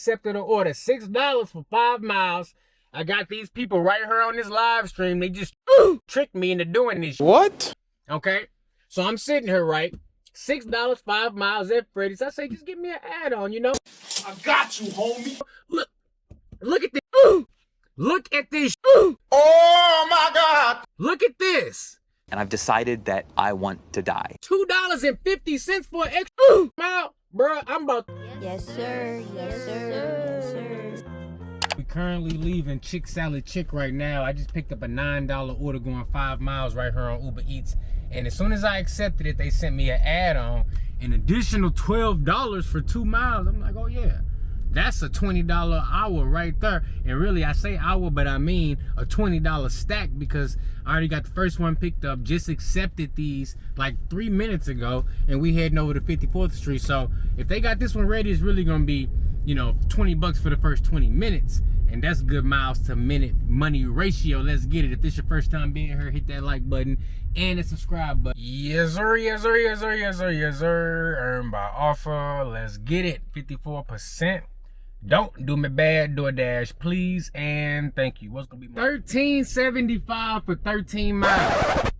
Accepted an order, $6 for 5 miles. I got these people right here on this live stream. They just tricked me into doing this. What? Okay, so I'm sitting here, right? $6, 5 miles at Freddy's. I say, just give me an add-on, you know? I got you, homie. Look at this. Look at this. Oh my God. Look at this. And I've decided that I want to die. $2.50 for an extra mile. Bruh, I'm about to... Yes, sir. Yes, sir. Yes, sir. We currently leaving Chick Salad Chick right now. I just picked up a $9 order going 5 miles right here on Uber Eats. And as soon as I accepted it, they sent me an add-on, an additional $12 for 2 miles. I'm like, oh yeah, that's a $20 hour right there. And really, I say hour, but I mean a $20 stack because I already got the first one picked up, just accepted these like 3 minutes ago, and we heading over to 54th Street. So if they got this one ready, it's really gonna be, you know, $20 for the first 20 minutes. And that's good miles to minute money ratio. Let's get it. If this your first time being here, hit that like button and the subscribe button. Yes, sir, yes, sir, yes, sir, yes, sir, yes, sir. Earn by offer. Let's get it. 54%. Don't do me bad, Doordash, please and thank you. What's gonna be my $13.75 for 13 miles?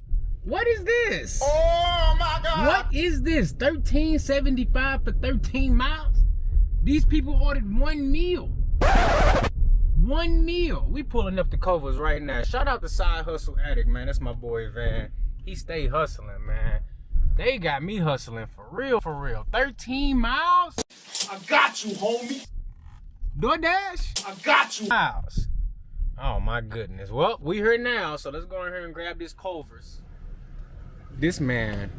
What is this? Oh my God. What is this? $13.75 for 13 miles? These people ordered one meal. One meal. We pulling up the covers right now. Shout out to Side Hustle Addict, man. That's my boy Van. He stay hustling, man. They got me hustling for real, for real. 13 miles? I got you, homie. DoorDash? I got you. Miles. Oh my goodness. Well, we here now, so let's go in here and grab this Culver's. This man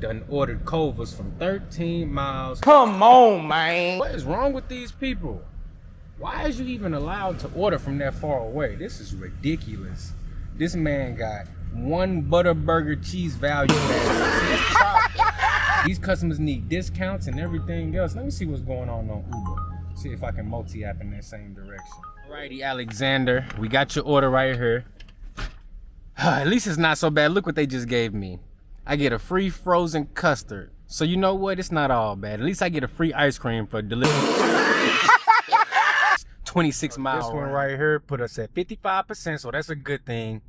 done ordered Culver's from 13 miles. Come on, man. What is wrong with these people? Why is you even allowed to order from that far away? This is ridiculous. This man got one Butterburger cheese value bag. These customers need discounts and everything else. Let me see what's going on Uber. See if I can multi-app in that same direction. Alrighty, Alexander, we got your order right here. At least it's not so bad. Look what they just gave me. I get a free frozen custard. So you know what? It's not all bad. At least I get a free ice cream for delivery. 26 miles. This one right here put us at 55%, so that's a good thing.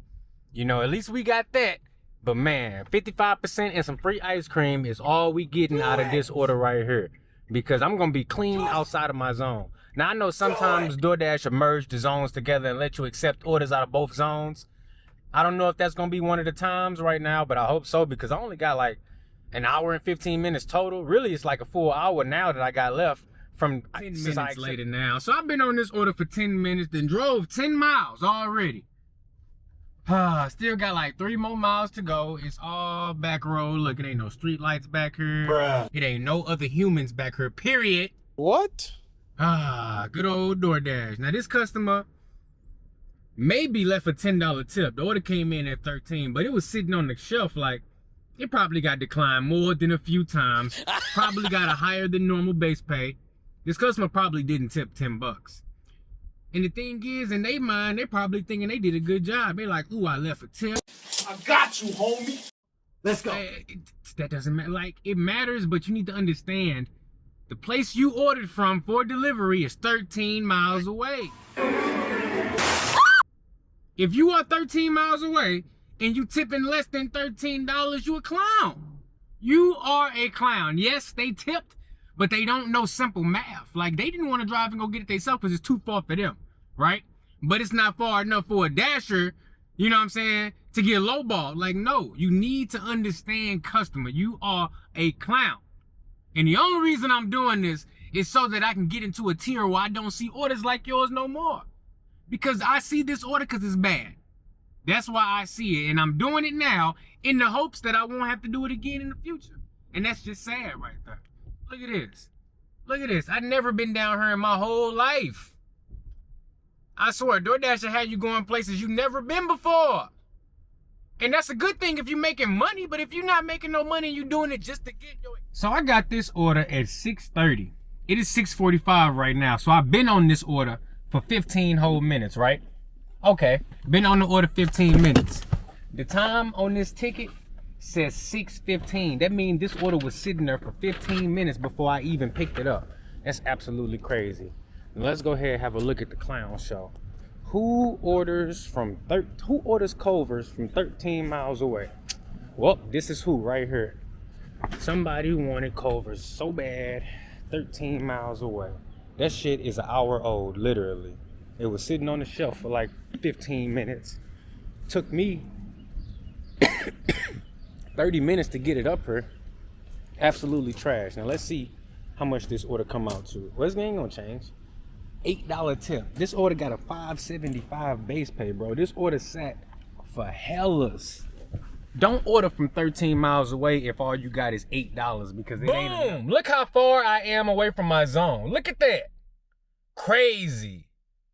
You know, at least we got that. But man, 55% and some free ice cream is all we getting out of this order right here. Because I'm gonna be clean outside of my zone. Now I know sometimes DoorDash will merge the zones together and let you accept orders out of both zones. I don't know if that's gonna be one of the times right now, but I hope so because I only got like an hour and 15 minutes total. Really, it's like a full hour now that I got left. From 10 minutes later now. So I've been on this order for 10 minutes, then drove 10 miles already. Still got like 3 more miles to go. It's all back road. Look, it ain't no street lights back here. Bruh. It ain't no other humans back here, period. What? Good old DoorDash. Now this customer maybe left a $10 tip. The order came in at 13, but it was sitting on the shelf like, it probably got declined more than a few times. Probably got a higher than normal base pay. This customer probably didn't tip $10. And the thing is, in their mind, they're probably thinking they did a good job. They're like, ooh, I left a tip. I got you, homie. Let's go. That doesn't matter. Like, it matters, but you need to understand the place you ordered from for delivery is 13 miles away. If you are 13 miles away and you tipping less than $13, you a clown. You are a clown. Yes, they tipped, but they don't know simple math. Like, they didn't want to drive and go get it themselves because it's too far for them, right? But it's not far enough for a dasher, you know what I'm saying, to get lowballed. Like, no, you need to understand customer. You are a clown. And the only reason I'm doing this is so that I can get into a tier where I don't see orders like yours no more. Because I see this order because it's bad. That's why I see it. And I'm doing it now in the hopes that I won't have to do it again in the future. And that's just sad right there. Look at this. Look at this. I've never been down here in my whole life. I swear, DoorDash will have you going places you've never been before. And that's a good thing if you're making money, but if you're not making no money, you're doing it just to get your... So I got this order at 6:30. It is 6:45 right now. So I've been on this order for 15 whole minutes, right? Okay, been on the order 15 minutes. The time on this ticket says 6:15. That means this order was sitting there for 15 minutes before I even picked it up. That's absolutely crazy. Let's go ahead and have a look at the clown show. Who orders Culver's from 13 miles away? Well, this is who right here. Somebody who wanted Culver's so bad, 13 miles away. That shit is an hour old, literally. It was sitting on the shelf for like 15 minutes. Took me 30 minutes to get it up here. Absolutely trash. Now let's see how much this order come out to. Well, this ain't gonna change. $8 tip. This order got a $5.75 base pay, bro. This order sat for hellas. Don't order from 13 miles away if all you got is $8 because it ain't enough. Look how far I am away from my zone. Look at that. Crazy.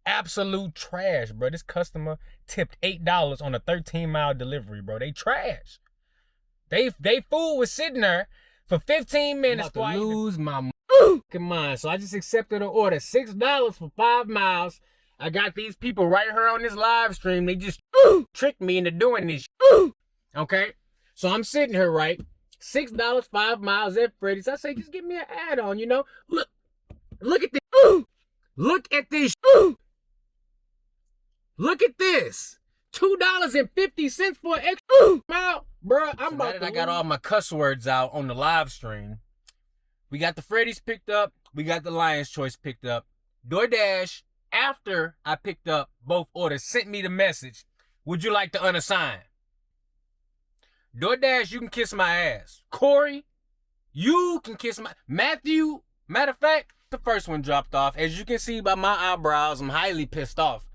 Absolute trash, bro. This customer tipped $8 on a 13-mile delivery, bro. They trash. They fool was sitting there for 15 minutes. I'm about to lose my mind. So I just accepted an order, $6 for 5 miles. I got these people right here on this live stream. They just tricked me into doing this. Okay, so I'm sitting here, right? $6, 5 miles at Freddy's. I say, just give me an add-on, you know. Look at this. Look at this. Look at this. $2.50 for an extra mile, bro. I got all my cuss words out on the live stream. We got the Freddy's picked up. We got the Lion's Choice picked up. Doordash, after I picked up both orders, sent me the message. Would you like to unassign? Doordash, you can kiss my ass. Corey, you can kiss my... Matthew, matter of fact, the first one dropped off. As you can see by my eyebrows, I'm highly pissed off.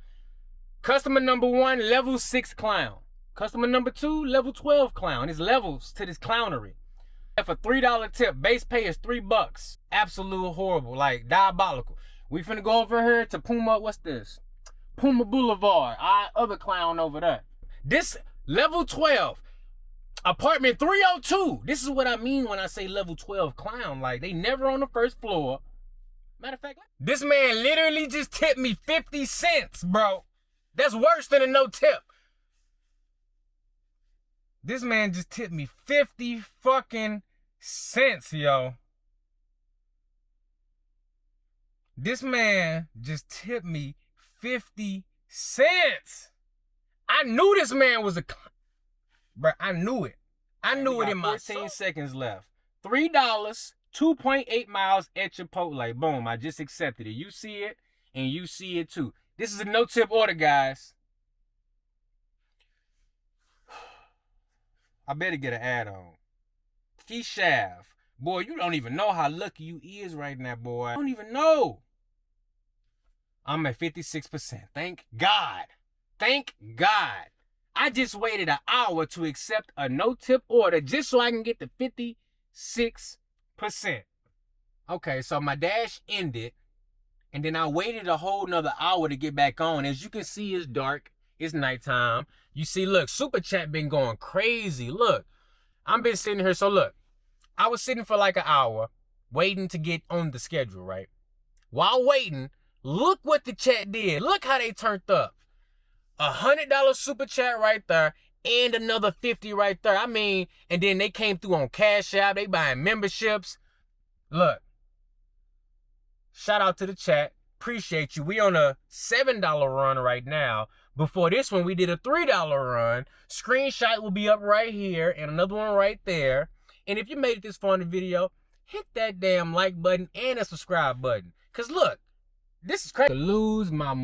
Customer number 1, level 6 clown. Customer number 2, level 12 clown. There's levels to this clownery. For $3 tip, base pay is $3. Absolute horrible, like diabolical. We finna go over here to Puma, what's this? Puma Boulevard, our other clown over there. This level 12, apartment 302. This is what I mean when I say level 12 clown. Like, they never on the first floor. Matter of fact, this man literally just tipped me 50 cents, bro. That's worse than a no tip. This man just tipped me 50 fucking cents, yo. This man just tipped me 50 cents. I knew this man was a... Bro, I knew it. I knew it in my 14 seconds left. $3, 2.8 miles at Chipotle. Boom, I just accepted it. You see it, and you see it too. This is a no-tip order, guys. I better get an add-on. Keyshav. Boy, you don't even know how lucky you is right now, boy. I don't even know. I'm at 56%. Thank God. Thank God. I just waited an hour to accept a no-tip order just so I can get to 56%. Okay, so my dash ended, and then I waited a whole nother hour to get back on. As you can see, it's dark. It's nighttime. You see, look, Super Chat been going crazy. Look, I've been sitting here. So look, I was sitting for like an hour waiting to get on the schedule, right? While waiting, look what the chat did. Look how they turned up. $100 Super Chat right there and another 50 right there. I mean, and then they came through on Cash App. They buying memberships. Look, shout out to the chat. Appreciate you. We on a $7 run right now. Before this one, we did a $3 run. Screenshot will be up right here and another one right there. And if you made it this far in the video, hit that damn like button and a subscribe button. Because look, this is crazy. Lose my